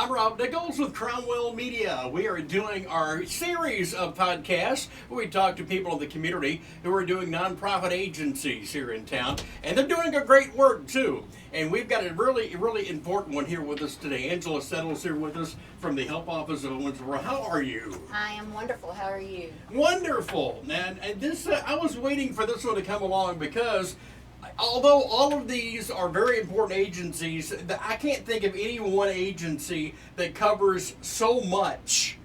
I'm Rob Nichols with Cromwell Media. We are doing our series of podcasts where we talk to people in the community who are doing nonprofit agencies here in town, and they're doing a great work too. And we've got a really important one here with us today. Angela Settle's here with us from the Help Office of Owensboro. How are you? I am wonderful. How are you? Wonderful. And this, I was waiting for this one to come along because although all of these are very important agencies, I can't think of any one agency that covers so much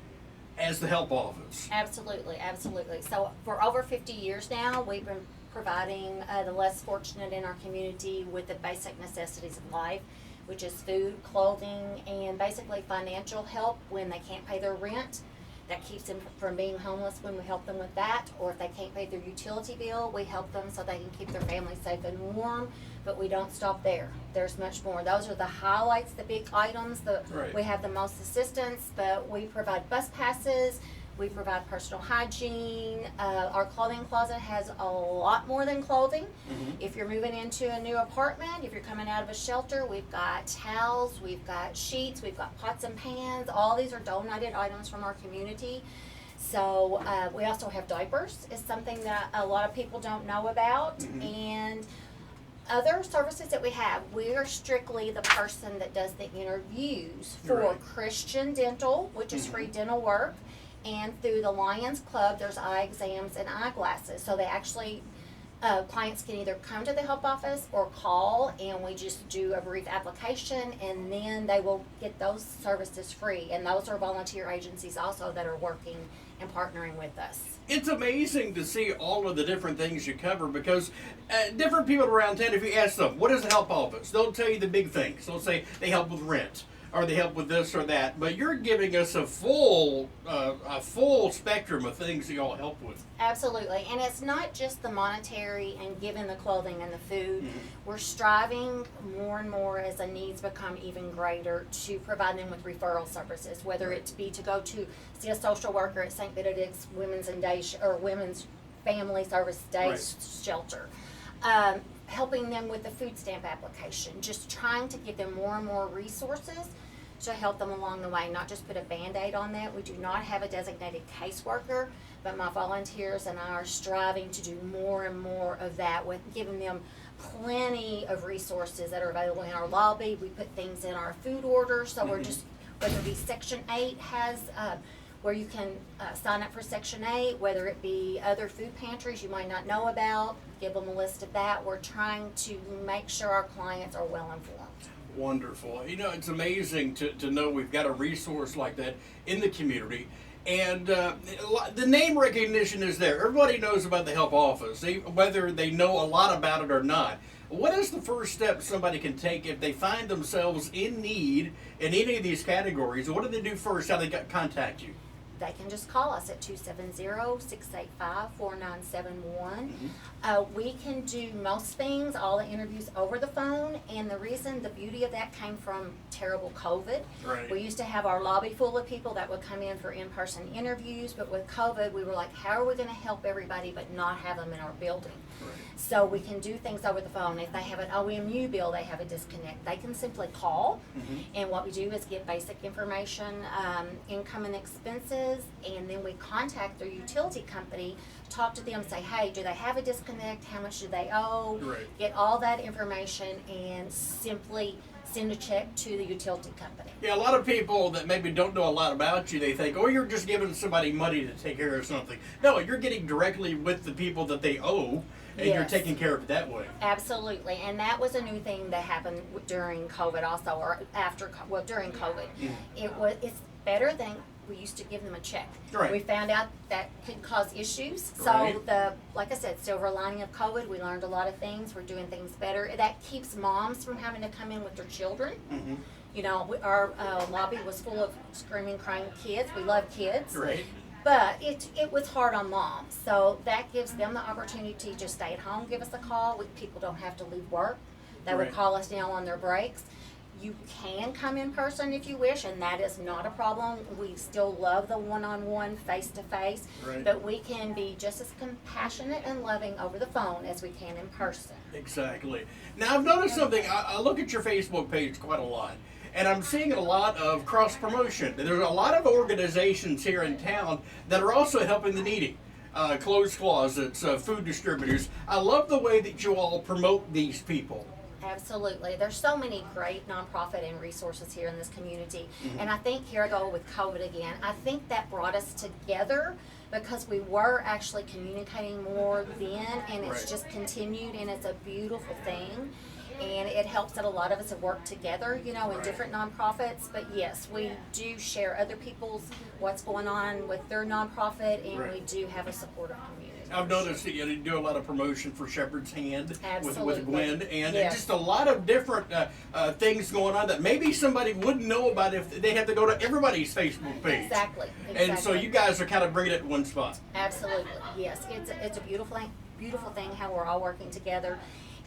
as the Help Office. Absolutely, absolutely. So for over 50 years now, we've been providing the less fortunate in our community with the basic necessities of life, which is food, clothing, and basically financial help when they can't pay their rent. That keeps them from being homeless when we help them with that, or if they can't pay their utility bill, we help them so they can keep their family safe and warm, but we don't stop there. There's much more. Those are the highlights, the big items. Right. We have the most assistance, but we provide bus passes, we provide personal hygiene. Our clothing closet has a lot more than clothing. Mm-hmm. If you're moving into a new apartment, if you're coming out of a shelter, we've got towels, we've got sheets, we've got pots and pans. All these are donated items from our community. So we also have diapers. It's something that a lot of people don't know about. Mm-hmm. And other services that we have, we are strictly the person that does the interviews for Right. Christian Dental, which is free dental work. And through the Lions Club, there's eye exams and eyeglasses. So they actually, clients can either come to the Help Office or call, and we just do a brief application, and then they will get those services free. And those are volunteer agencies also that are working and partnering with us. It's amazing to see all of the different things you cover because different people around town, if you ask them, what is the Help Office? They'll tell you the big things. They'll say they help with rent, or they help with this or that, but you're giving us a full spectrum of things that y'all help with. Absolutely, and it's not just the monetary and giving the clothing and the food. Mm-hmm. We're striving more and more as the needs become even greater to provide them with referral services, whether it be to go to see a social worker at St. Benedict's Women's and Day or Women's Family Service Day Right. Shelter. Helping them with the food stamp application, just trying to give them more and more resources to help them along the way, not just put a Band-Aid on that. We do not have a designated caseworker, but my volunteers and I are striving to do more and more of that with giving them plenty of resources that are available in our lobby. We put things in our food order, so we're just, whether it be Section 8 has where you can sign up for Section 8, whether it be other food pantries you might not know about, give them a list of that. We're trying to make sure our clients are well informed. Wonderful. You know, it's amazing to know we've got a resource like that in the community. And the name recognition is there. Everybody knows about the Help Office, whether they know a lot about it or not. What is the first step somebody can take if they find themselves in need in any of these categories? What do they do first? How they contact you? They can just call us at 270-685-4971. We can do most things, all the interviews over the phone, and the beauty of that came from terrible COVID. Right. We used to have our lobby full of people that would come in for in-person interviews, but with COVID, we were like, how are we going to help everybody but not have them in our building? Right. So we can do things over the phone. If they have an OMU bill, they have a disconnect, they can simply call. And what we do is get basic information, income and expenses, and then we contact their utility company, talk to them, say, hey, do they have a disconnect? How much do they owe? Right. Get all that information and simply send a check to the utility company. Yeah, a lot of people that maybe don't know a lot about you, they think, oh, you're just giving somebody money to take care of something. No, you're getting directly with the people that they owe, and you're Yes. taking care of it that way. Absolutely, and that was a new thing that happened during COVID also, or during COVID. It's better than we used to give them a check. Right. We found out that could cause issues. Right. So like I said, silver lining of COVID, we learned a lot of things. We're doing things better. That keeps moms from having to come in with their children. You know, our lobby was full of screaming, crying kids. We love kids. Right. But it was hard on moms. So that gives them the opportunity to just stay at home, give us a call. People don't have to leave work. They Right. would call us now on their breaks. You can come in person if you wish, and that is not a problem. We still love the one-on-one, face-to-face, Right. but we can be just as compassionate and loving over the phone as we can in person. Exactly. Now, I've noticed something. I look at your Facebook page quite a lot. and I'm seeing a lot of cross promotion. There's a lot of organizations here in town that are also helping the needy. Clothes closets, food distributors. I love the way that you all promote these people. Absolutely. There's so many great nonprofit and resources here in this community. And I think here I go with COVID again. I think that brought us together because we were actually communicating more then, and it's Right. just continued, and it's a beautiful thing. And it helps that a lot of us have worked together, in Right. different nonprofits. But yes, we do share other people's what's going on with their nonprofit, and Right. we do have a supportive community. I've noticed that you do a lot of promotion for Shepherd's Hand with Absolutely. Gwen, and Yes. just a lot of different things going on that maybe somebody wouldn't know about if they have to go to everybody's Facebook page. Exactly. And so you guys are kind of bringing it in one spot. Absolutely, yes. It's a beautiful thing how we're all working together.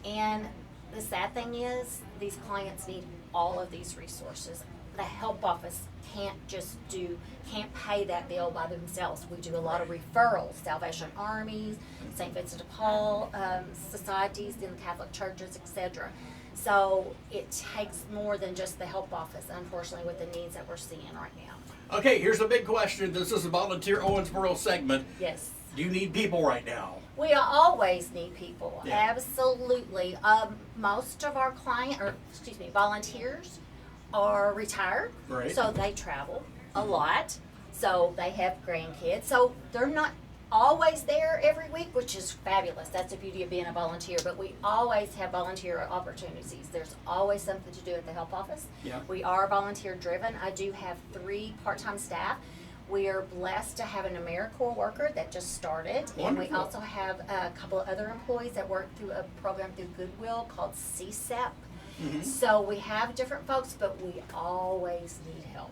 And the sad thing is, these clients need all of these resources. The help office can't pay that bill by themselves. We do a lot of referrals, Salvation Armies, St. Vincent de Paul societies in Catholic churches, etc. So it takes more than just the help office, unfortunately, with the needs that we're seeing right now. Okay, here's a big question. This is a volunteer Owensboro segment. Yes. Do you need people right now? We always need people, Yeah. absolutely. Most of our volunteers are retired, Right. so they travel a lot. So they have grandkids, so they're not always there every week, which is fabulous. That's the beauty of being a volunteer. But we always have volunteer opportunities. There's always something to do at the help office. Yeah. We are volunteer driven. I do have 3 part-time staff. We are blessed to have an AmeriCorps worker that just started, and we Wonderful. also have a couple of other employees that work through a program through Goodwill called CSEP. So we have different folks, but we always need help.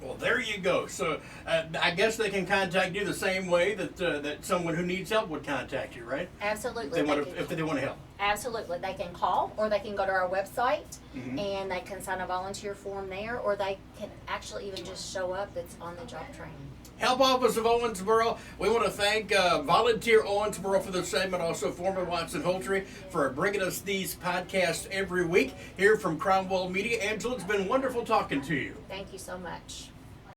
Well, there you go. So I guess they can contact you the same way that someone who needs help would contact you, right? Absolutely. If they want to help. Absolutely. They can call, or they can go to our website and they can sign a volunteer form there, or they can actually even just show up. That's on the job training. Help Office of Owensboro. We want to thank Volunteer Owensboro for this segment, also Foreman Watson Holtry for bringing us these podcasts every week here from Cromwell Media. Angela, it's been wonderful talking to you. Thank you so much.